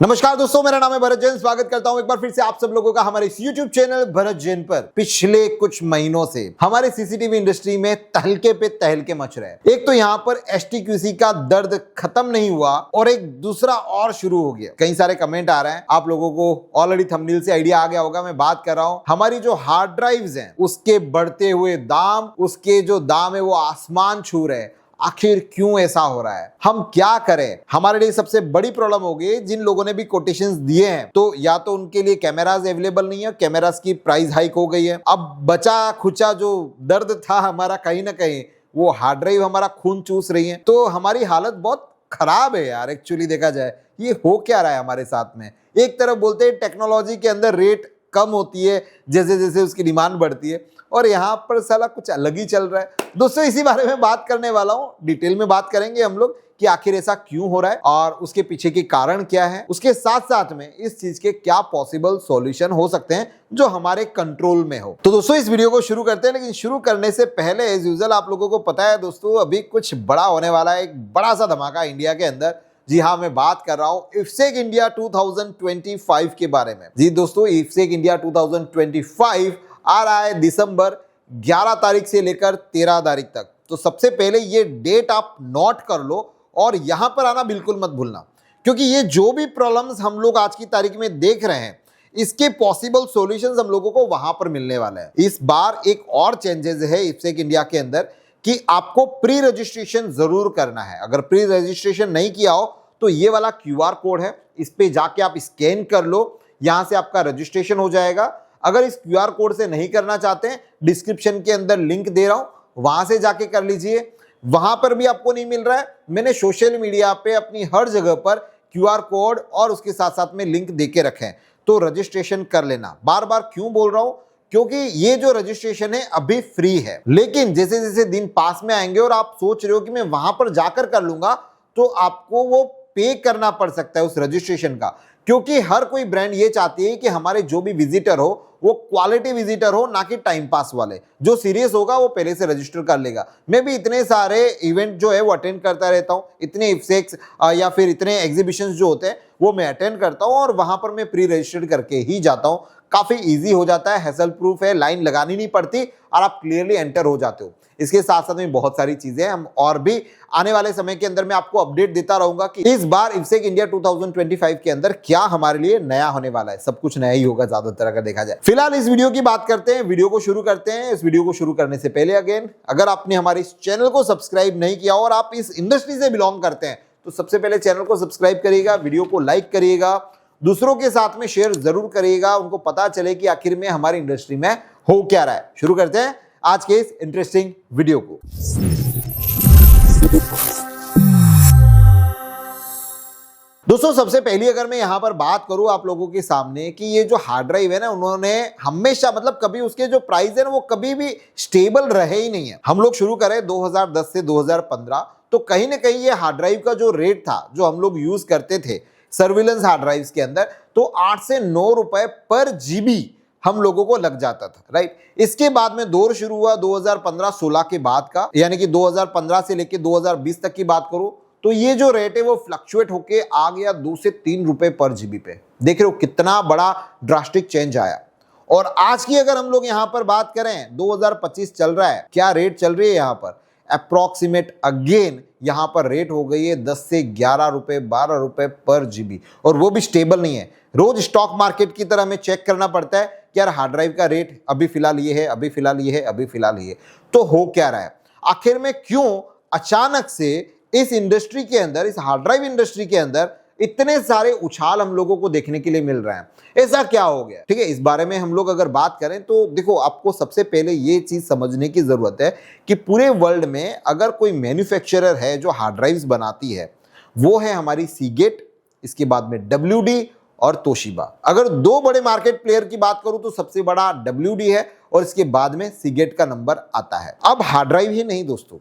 नमस्कार दोस्तों, मेरा नाम है भरत जैन। स्वागत करता हूं एक बार फिर से आप सब लोगों का हमारे इस YouTube चैनल भरत जैन पर। पिछले कुछ महीनों से हमारे सीसीटीवी इंडस्ट्री में तहलके पे तहलके मच रहे हैं। एक तो यहाँ पर एसटीक्यूसी का दर्द खत्म नहीं हुआ और एक दूसरा और शुरू हो गया। कई सारे कमेंट आ रहे हैं, आप लोगों को ऑलरेडी थंबनेल से आइडिया आ गया होगा। मैं बात कर रहा हूँ हमारी जो हार्ड ड्राइव्स हैं उसके बढ़ते हुए दाम, उसके जो दाम है वो आसमान छू रहे हैं। आखिर क्यों ऐसा हो रहा है, हम क्या करें? हमारे लिए सबसे बड़ी प्रॉब्लम होगी जिन लोगों ने भी कोटेशंस दिए हैं, तो या तो उनके लिए कैमरास अवेलेबल नहीं है, कैमरास की प्राइस हाइक हो गई है। अब बचा खुचा जो दर्द था हमारा, कहीं ना कहीं वो हार्ड ड्राइव हमारा खून चूस रही है। तो हमारी हालत बहुत खराब है यार। एक्चुअली देखा जाए ये हो क्या रहा है हमारे साथ में। एक तरफ बोलते हैं टेक्नोलॉजी के अंदर रेट कम होती है जैसे जैसे उसकी डिमांड बढ़ती है, और यहाँ पर साला कुछ अलग ही चल रहा है। दोस्तों इसी बारे में बात करने वाला हूँ, डिटेल में बात करेंगे हम लोग कि आखिर ऐसा क्यों हो रहा है और उसके पीछे के कारण क्या है। उसके साथ साथ में इस चीज के क्या पॉसिबल सॉल्यूशन हो सकते हैं जो हमारे कंट्रोल में हो। तो दोस्तों इस वीडियो को शुरू करते हैं, लेकिन शुरू करने से पहले एज यूजुअल आप लोगों को पता है दोस्तों, अभी कुछ बड़ा होने वाला है, एक बड़ा सा धमाका इंडिया के अंदर। जी हाँ, मैं बात कर रहा हूं इफ्सेक इंडिया 2025 के बारे में। जी दोस्तों, इफ्सेक इंडिया 2025 आ रहा है दिसंबर 11 तारीख से लेकर 13 तारीख तक। तो सबसे पहले ये डेट आप नोट कर लो और यहां पर आना बिल्कुल मत भूलना, क्योंकि ये जो भी प्रॉब्लम्स हम लोग आज की तारीख में देख रहे हैं इसके पॉसिबल सॉल्यूशंस हम लोगों को वहां पर मिलने वाले हैं। इस बार एक और चेंजेस है इफ्सेक इंडिया के अंदर कि आपको प्री रजिस्ट्रेशन जरूर करना है। अगर प्री रजिस्ट्रेशन नहीं किया हो तो ये वाला क्यूआर कोड है, इस पे जाके आप स्कैन कर लो, यहां से आपका रजिस्ट्रेशन हो जाएगा। अगर इस क्यूआर कोड से नहीं करना चाहते हैं, डिस्क्रिप्शन के अंदर लिंक दे रहा हूं, वहां से जाके कर लीजिए। वहां पर भी आपको नहीं मिल रहा है, मैंने सोशल मीडिया पे अपनी हर जगह पर क्यूआर कोड और उसके साथ साथ में लिंक देके रखे हैं, तो रजिस्ट्रेशन कर लेना। बार बार क्यों बोल रहा हूं, क्योंकि ये जो रजिस्ट्रेशन है अभी फ्री है, लेकिन जैसे जैसे दिन पास में आएंगे और आप सोच रहे हो कि मैं वहां पर जाकर कर लूंगा, तो आपको वो पे करना पड़ सकता है उस रजिस्ट्रेशन का। क्योंकि हर कोई ब्रांड ये चाहती है कि हमारे जो भी विजिटर हो वो क्वालिटी विजिटर हो, ना कि टाइम पास वाले। जो सीरियस होगा वो पहले से रजिस्टर कर लेगा। मैं भी इतने सारे इवेंट जो है वो अटेंड करता रहता हूँ, इतने इफ्सेक्स या फिर इतने एग्जीबिशंस जो होते हैं वो मैं अटेंड करता हूँ, और वहां पर मैं प्री रजिस्टर्ड करके ही जाता हूँ। काफी इजी हो जाता है, हैसल प्रूफ है, लाइन लगानी नहीं पड़ती और आप क्लियरली एंटर हो जाते हो। इसके साथ साथ में बहुत सारी चीजें हम और भी आने वाले समय के अंदर मैं आपको अपडेट देता रहूंगा कि इस बार इफ्सेक इंडिया 2025 के अंदर क्या हमारे लिए नया होने वाला है। सब कुछ नया ही होगा ज्यादातर अगर देखा जाए। फिलहाल इस वीडियो की बात करते हैं, वीडियो को शुरू करते हैं। इस वीडियो को शुरू करने से पहले अगेन, अगर आपने हमारे इस चैनल को सब्सक्राइब नहीं किया और आप इस इंडस्ट्री से बिलोंग करते हैं, तो सबसे पहले चैनल को सब्सक्राइब करिएगा, वीडियो को लाइक करिएगा, दूसरों के साथ में शेयर जरूर करिएगा, उनको पता चले कि आखिर में हमारी इंडस्ट्री में हो क्या रहा है। शुरू करते हैं आज के इस इंटरेस्टिंग वीडियो को। दोस्तों सबसे पहली अगर मैं यहां पर बात करूं आप लोगों के सामने कि ये जो हार्ड ड्राइव है ना, उन्होंने हमेशा मतलब कभी उसके जो प्राइस है ना वो कभी भी स्टेबल रहे ही नहीं है। हम लोग शुरू करें 2010 से 2015, तो कहीं ना कहीं ये हार्ड ड्राइव का जो रेट था जो हम लोग यूज करते थे सर्विलेंस हार्ड ड्राइव्स के अंदर, तो 8 से 9 रुपए पर जीबी हम लोगों को लग जाता था, राइट। इसके बाद में दौर शुरू हुआ 2015-16 के बाद का, यानी कि 2015 से लेके 2020 तक की बात करूं तो ये जो रेट है वो फ्लक्चुएट होके आ गया 2 से 3 रुपए पर जीबी पे। देख रहे हो कितना बड़ा ड्रास्टिक चेंज आया। और आज की अगर हम लोग यहां पर बात करें, 2025 चल रहा है, क्या रेट चल रही है यहां पर? अप्रोक्सीमेट अगेन यहां पर रेट हो गई है 10 से 11 रुपए 12 रुपए पर जीबी, और वो भी स्टेबल नहीं है। रोज स्टॉक मार्केट की तरह हमें चेक करना पड़ता है कि यार हार्ड ड्राइव का रेट अभी फिलहाल ये है, अभी फिलहाल ये है, अभी फिलहाल ये। तो हो क्या रहा है आखिर में, क्यों अचानक से इस इंडस्ट्री के अंदर, इस हार्ड ड्राइव इंडस्ट्री के अंदर इतने सारे उछाल हम लोगों को देखने के लिए मिल रहे हैं? ऐसा क्या हो गया? ठीक है, इस बारे में हम लोग अगर बात करें तो देखो, आपको सबसे पहले ये चीज समझने की जरूरत है कि पूरे वर्ल्ड में अगर कोई मैन्युफैक्चरर है जो हार्ड ड्राइव्स बनाती है, वो है हमारी सीगेट, इसके बाद में WD और तोशिबा। अगर दो बड़े मार्केट प्लेयर की बात करूं तो सबसे बड़ा WD है और इसके बाद में सीगेट का नंबर आता है। अब हार्ड ड्राइव ही नहीं दोस्तों,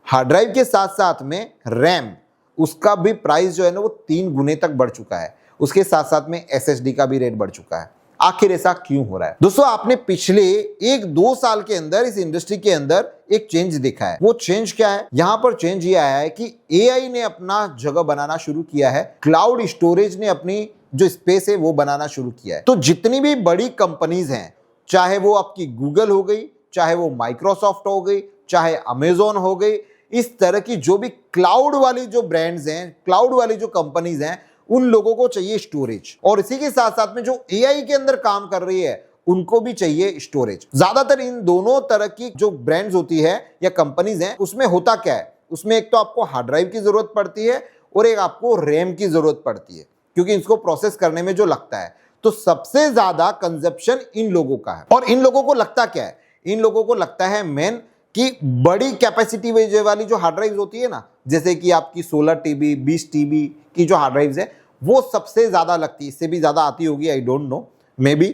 हार्ड ड्राइव के साथ साथ में रैम, उसका भी प्राइस जो है ना वो 3 गुने तक बढ़ चुका है। उसके साथ साथ में SSD का भी रेट बढ़ चुका है। आखिर ऐसा क्यों हो रहा है? दोस्तों आपने पिछले 1-2 साल के अंदर इस इंडस्ट्री के अंदर एक चेंज देखा है। वो चेंज क्या है? यहां पर चेंज ये आया है कि AI ने अपना जगह बनाना शुरू किया है, क्लाउड स्टोरेज ने अपनी जो स्पेस है वो बनाना शुरू किया है। तो जितनी भी बड़ी कंपनीज हैं, चाहे वो आपकी गूगल हो गई, चाहे वो माइक्रोसॉफ्ट हो गई, चाहे अमेजोन हो गई, इस तरह की जो भी क्लाउड वाली जो ब्रांड्स हैं, क्लाउड वाली जो कंपनीज हैं, उन लोगों को चाहिए स्टोरेज। और इसी के साथ साथ में जो एआई के अंदर काम कर रही है उनको भी चाहिए स्टोरेज। ज्यादातर इन दोनों तरह की जो ब्रांड्स होती है या कंपनीज हैं, उसमें होता क्या है, उसमें एक तो आपको हार्ड ड्राइव की जरूरत पड़ती है और एक आपको रैम की जरूरत पड़ती है, क्योंकि इसको प्रोसेस करने में जो लगता है। तो सबसे ज्यादा कंजप्शन इन लोगों का है। और इन लोगों को लगता क्या है, इन लोगों को लगता है मेन कि बड़ी कैपेसिटी वाली जो हार्ड ड्राइव होती है ना, जैसे कि आपकी 16 टीबी 20 टीबी की जो हार्ड ड्राइव है, वो सबसे ज्यादा लगती है। इससे भी ज्यादा आती होगी, I don't know, may be,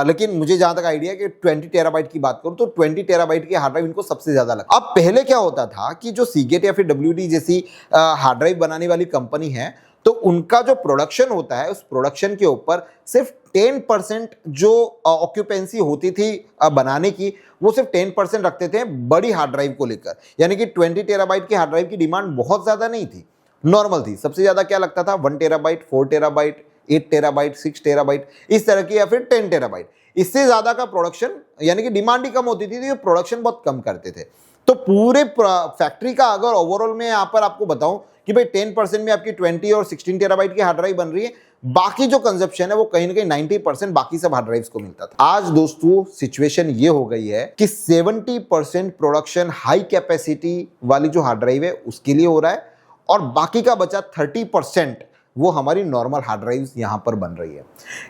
लेकिन मुझे जहां तक आइडिया है कि 20 टेराबाइट की बात करूं तो 20 टेराबाइट की हार्ड ड्राइव इनको सबसे ज्यादा लगता है। अब पहले क्या होता था कि जो सीगेट या फिर डब्ल्यूडी जैसी हार्ड ड्राइव बनाने वाली कंपनी है, तो उनका जो प्रोडक्शन होता है, उस प्रोडक्शन के ऊपर सिर्फ 10% जो ऑक्यूपेंसी होती थी बनाने की, वो सिर्फ 10% रखते थे बड़ी हार्ड ड्राइव को लेकर। यानी कि 20 टेराबाइट की हार्ड ड्राइव की डिमांड बहुत ज्यादा नहीं थी, नॉर्मल थी। सबसे ज्यादा क्या लगता था, 1 टेराबाइट, 4 टेराबाइट, 8 टेराबाइट, 6 टेराबाइट, इस तरह की, या फिर 10 टेराबाइट। इससे ज्यादा का प्रोडक्शन, यानी कि डिमांड ही कम होती थी, तो ये प्रोडक्शन बहुत कम करते थे। तो पूरे फैक्ट्री का अगर ओवरऑल में यहां पर आपको बताऊं कि भाई 10% में आपकी 20 और 16 टेराबाइट की हार्ड ड्राइव बन रही है, बाकी जो कंजप्शन है वो कहीं ना कहीं 90% बाकी सब हार्ड ड्राइव्स को मिलता था। आज दोस्तों सिचुएशन ये हो गई है कि 70% प्रोडक्शन हाई कैपेसिटी वाली जो हार्ड ड्राइव है उसके लिए हो रहा है, और बाकी का बचा 30% वो हमारी नॉर्मल हार्ड ड्राइव्स यहां पर बन रही है।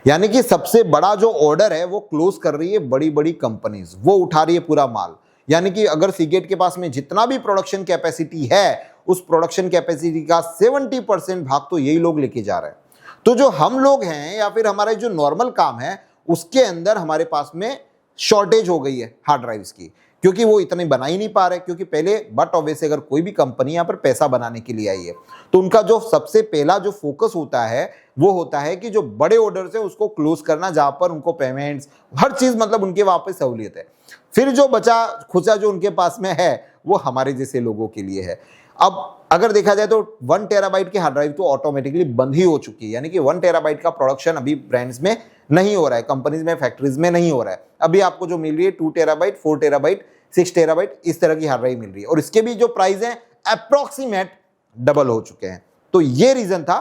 यानी कि सबसे बड़ा जो ऑर्डर है वो क्लोज कर रही है बड़ी बड़ी कंपनीज, वो उठा रही है पूरा माल। यानी कि अगर सीगेट के पास में जितना भी प्रोडक्शन कैपेसिटी है, उस प्रोडक्शन कैपेसिटी का 70% भाग तो यही लोग लेके जा रहे हैं। तो जो हम लोग हैं या फिर हमारा जो नॉर्मल काम है, उसके अंदर हमारे पास में शॉर्टेज हो गई है हार्ड ड्राइव्स की, क्योंकि वो इतने बना ही नहीं पा रहे। क्योंकि पहले, बट ऑब्वियसली अगर कोई भी कंपनी यहाँ पर पैसा बनाने के लिए आई है, तो उनका जो सबसे पहला जो फोकस होता है वो होता है कि जो बड़े ऑर्डर्स है उसको क्लोज करना, जहां पर उनको पेमेंट्स, हर चीज मतलब उनके वहां पर सहूलियत है। फिर जो बचा खुचा जो उनके पास में है वो हमारे जैसे लोगों के लिए है। अब अगर देखा जाए तो 1 टेराबाइट की हार्ड ड्राइव तो ऑटोमेटिकली बंद ही हो चुकी है। यानी कि 1 टेराबाइट का प्रोडक्शन अभी ब्रांड्स में नहीं हो रहा है, कंपनीज में, फैक्ट्रीज में नहीं हो रहा है। अभी आपको जो मिल रही है 2 टेराबाइट, 4 टेराबाइट, 6 टेराबाइट, इस तरह की हार्ड ड्राइव मिल रही है, और इसके भी जो प्राइस है अप्रोक्सीमेट डबल हो चुके हैं। तो ये रीजन था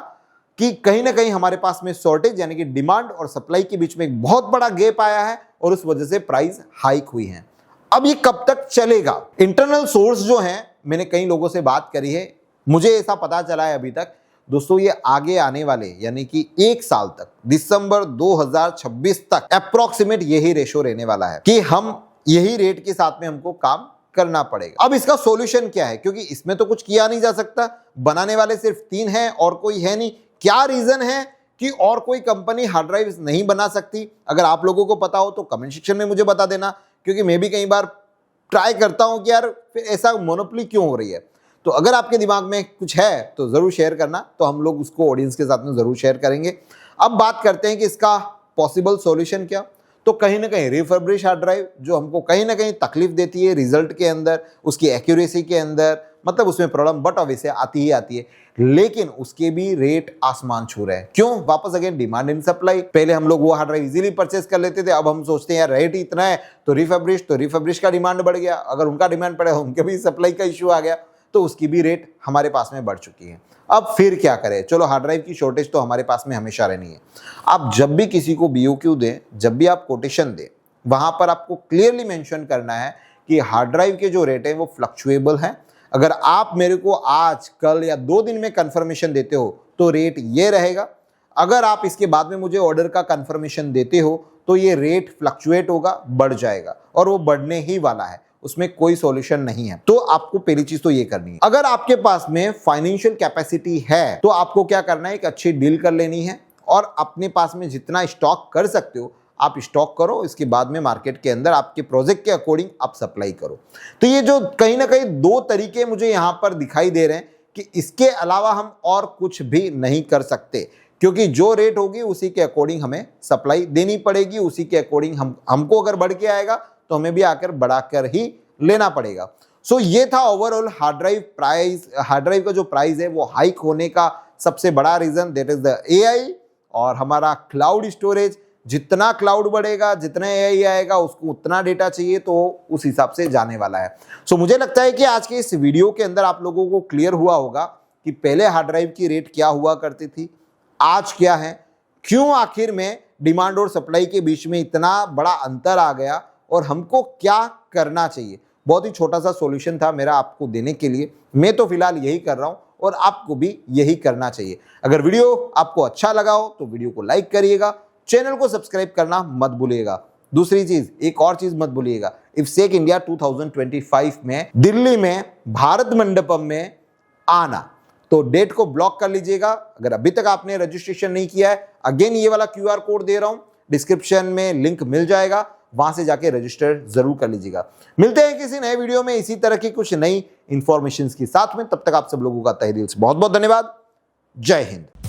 कि कहीं ना कहीं हमारे पास में शॉर्टेज, यानी कि डिमांड और सप्लाई के बीच में एक बहुत बड़ा गैप आया है, और उस वजह से प्राइस हाइक हुई है। अब ये कब तक चलेगा? इंटरनल सोर्स जो है, मैंने कई लोगों से बात करी है, मुझे ऐसा पता चला है अभी तक दोस्तों, ये आगे आने वाले यानी कि 1 साल तक, दिसंबर 2026 तक अप्रोक्सीमेट यही रेशो रहने वाला है कि हम यही रेट के साथ में हमको काम करना पड़ेगा। अब इसका सॉल्यूशन क्या है? क्योंकि इसमें तो कुछ किया नहीं जा सकता, बनाने वाले सिर्फ 3 हैं और कोई है नहीं। क्या रीजन है कि और कोई कंपनी हार्ड ड्राइव नहीं बना सकती? अगर आप लोगों को पता हो तो कमेंट सेक्शन में मुझे बता देना, क्योंकि मैं भी कई बार ट्राई करता हूं कि यार फिर ऐसा मोनोपोली क्यों हो रही है। तो अगर आपके दिमाग में कुछ है तो जरूर शेयर करना, तो हम लोग उसको ऑडियंस के साथ में जरूर शेयर करेंगे। अब बात करते हैं कि इसका पॉसिबल सॉल्यूशन क्या। तो कहीं ना कहीं रिफर्बिश हार्ड ड्राइव जो हमको कहीं ना कहीं तकलीफ देती है रिजल्ट के अंदर, उसकी एक्यूरेसी के अंदर, मतलब उसमें प्रॉब्लम बट ऑब्वियसली आती ही आती है, लेकिन उसके भी रेट आसमान छू रहे हैं। क्यों? वापस अगेन डिमांड एंड सप्लाई। पहले हम लोग वो हार्ड ड्राइव इजीली परचेस कर लेते थे, अब हम सोचते हैं यार रेट ही इतना है तो रिफर्बिश का डिमांड बढ़ गया, अगर उनका डिमांड बढ़े उनके भी सप्लाई का इशू आ गया, तो उसकी भी रेट हमारे पास में बढ़ चुकी है। अब फिर क्या करें? चलो, हार्ड ड्राइव की शॉर्टेज तो हमारे पास में हमेशा रहनी है। आप जब भी किसी को BOQ दें, जब भी आप कोटेशन दें, वहां पर आपको क्लियरली मेंशन करना है कि हार्ड ड्राइव के जो रेट है वो फ्लक्चुएबल है। अगर आप मेरे को आज, कल या 2 दिन में कंफर्मेशन देते हो तो रेट ये रहेगा। अगर आप इसके बाद में मुझे ऑर्डर का कंफर्मेशन देते हो तो ये रेट फ्लक्चुएट होगा, बढ़ जाएगा, और वो बढ़ने ही वाला है, उसमें कोई सॉल्यूशन नहीं है। तो आपको पहली चीज तो ये करनी है। अगर आपके पास में फाइनेंशियल कैपेसिटी है तो आपको क्या करना है, एक अच्छी डील कर लेनी है, और अपने पास में जितना स्टॉक कर सकते हो आप स्टॉक करो। इसके बाद में मार्केट के अंदर आपके प्रोजेक्ट के अकॉर्डिंग आप सप्लाई करो। तो ये जो कहीं ना कहीं 2 तरीके मुझे यहां पर दिखाई दे रहे हैं कि इसके अलावा हम और कुछ भी नहीं कर सकते, क्योंकि जो रेट होगी उसी के अकॉर्डिंग हमें सप्लाई देनी पड़ेगी, उसी के अकॉर्डिंग हमको अगर बढ़ के आएगा तो हमें भी आकर बढ़ाकर ही लेना पड़ेगा। सो ये था overall hard drive price. Hard drive का जो प्राइस है वो हाइक होने का सबसे बड़ा reason, that is the AI, और हमारा क्लाउड स्टोरेज, जितना क्लाउड बढ़ेगा, जितना एआई आएगा, उसको उतना डेटा चाहिए, तो उस हिसाब से जाने वाला है। सो मुझे लगता है कि आज के इस वीडियो के अंदर आप लोगों को क्लियर हुआ होगा कि पहले हार्ड ड्राइव की रेट क्या हुआ करती थी, आज क्या है, क्यों आखिर में डिमांड और सप्लाई के बीच में इतना बड़ा अंतर आ गया और हमको क्या करना चाहिए। बहुत ही छोटा सा सॉल्यूशन था मेरा आपको देने के लिए। मैं तो फिलहाल यही कर रहा हूं और आपको भी यही करना चाहिए। अगर वीडियो आपको अच्छा लगा हो तो वीडियो को लाइक करिएगा, चैनल को सब्सक्राइब करना मत भूलिएगा। दूसरी चीज, एक और चीज मत भूलिएगा, इफ्सेक इंडिया 2025 में दिल्ली में भारत मंडपम में आना, तो डेट को ब्लॉक कर लीजिएगा। अगर अभी तक आपने रजिस्ट्रेशन नहीं किया है, अगेन ये वाला क्यूआर कोड दे रहा हूं, डिस्क्रिप्शन में लिंक मिल जाएगा, वहां से जाके रजिस्टर जरूर कर लीजिएगा। मिलते हैं किसी नए वीडियो में इसी तरह की कुछ नई इंफॉर्मेशन के साथ में। तब तक आप सब लोगों का तहे दिल से बहुत बहुत धन्यवाद। जय हिंद।